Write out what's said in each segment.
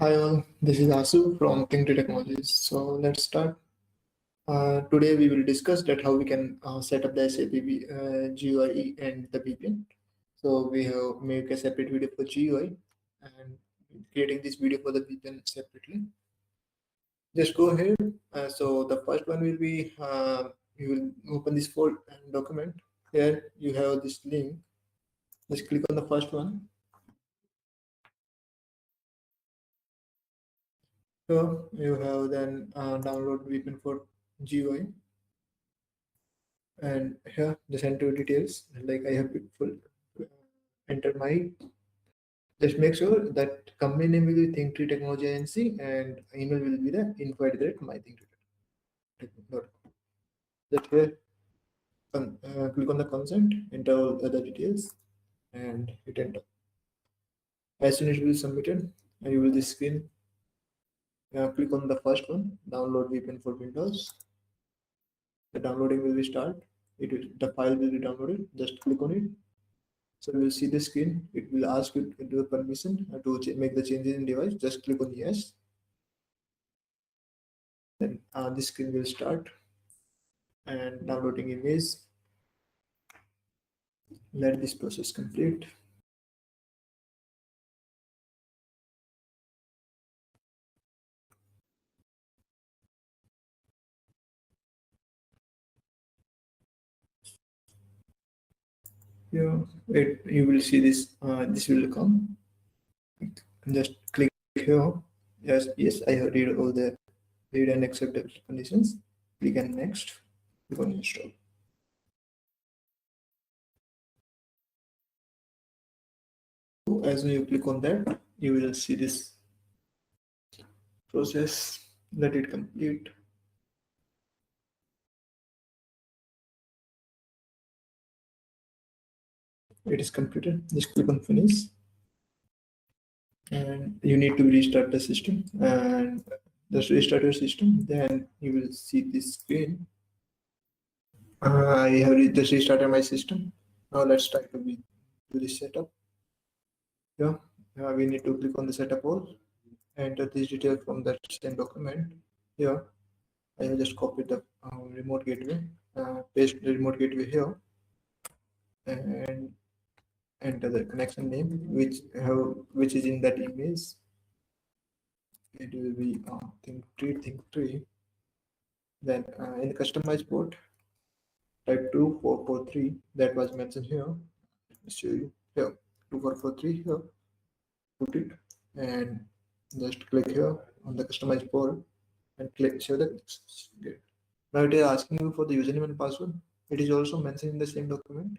Hi all, this is Asu from Think Technologies. So let's start. Today we will discuss that how we can set up the SAP GUI and the VPN. So we have make a separate video for GUI and creating this video for the VPN separately. Just go ahead. So the first one will be you will open this folder and document. Here you have this link. Just click on the first one. So you have then download VPN for GUI. And here just enter details like I have full enter my just make sure that company name will be Think Tree Technology Agency and email will be the info@mythinktree.com. That here click on the consent, enter all other details and hit enter. As soon as it will be submitted, you will this screen. Click on the first one, download VPN for Windows. The downloading will be start. The file will be downloaded. Just click on it. So you will see the screen. It will ask you to do a permission to make the changes in device. Just click on yes. Then this screen will start and downloading image. Let this process complete. Yeah, you will see this. This will come. Just click here. Yes, I have read all the read and accept the conditions. Click on next. Click on install. As you click on that, you will see this process. Let it complete. It is completed. Just click on finish. And you need to restart the system and just restart your system, then you will see this screen. I have just restarted my system. Now let's try to do this setup. Yeah, we need to click on the setup all, enter this detail from that same document. Here I have just copied the remote gateway, paste the remote gateway here, and enter the connection name which is in that image. It will be think tree. Then in the customized port, type 2443 that was mentioned here. Let me show you here. 2443 here. Put it and just click here on the customized port and click show the get. Now it is asking you for the username and password. It is also mentioned in the same document.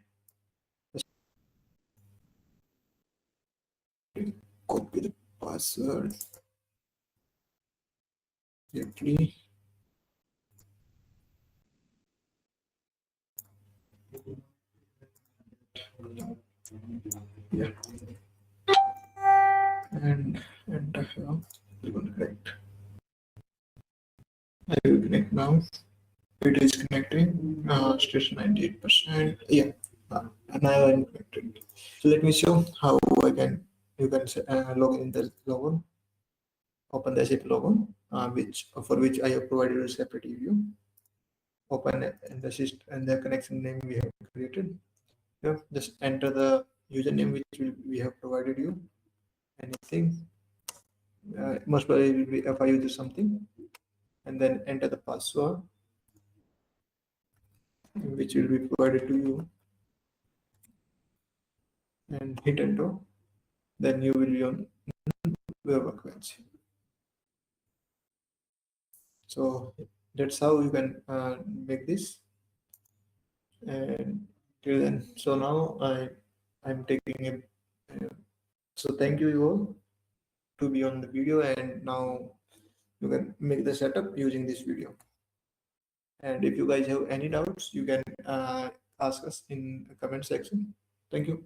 Just copy the password. Directly. Yeah. And enter here. Click on connect. I will connect now. It is connecting. Station 98%. Yeah. Now I'm connected. So let me show how you can log in the logon. Open the SAP logon, for which I have provided a separate view. Open it and the system and the connection name we have created. Yeah, just enter the username we have provided you. Anything. Most probably it will be if I use something, and then enter the password which will be provided to you, and hit enter. Then you will be on web workbench. So that's how you can make this. And till then, so now I'm taking a. So thank you all to be on the video, and now you can make the setup using this video. And if you guys have any doubts, you can ask us in the comment section. Thank you.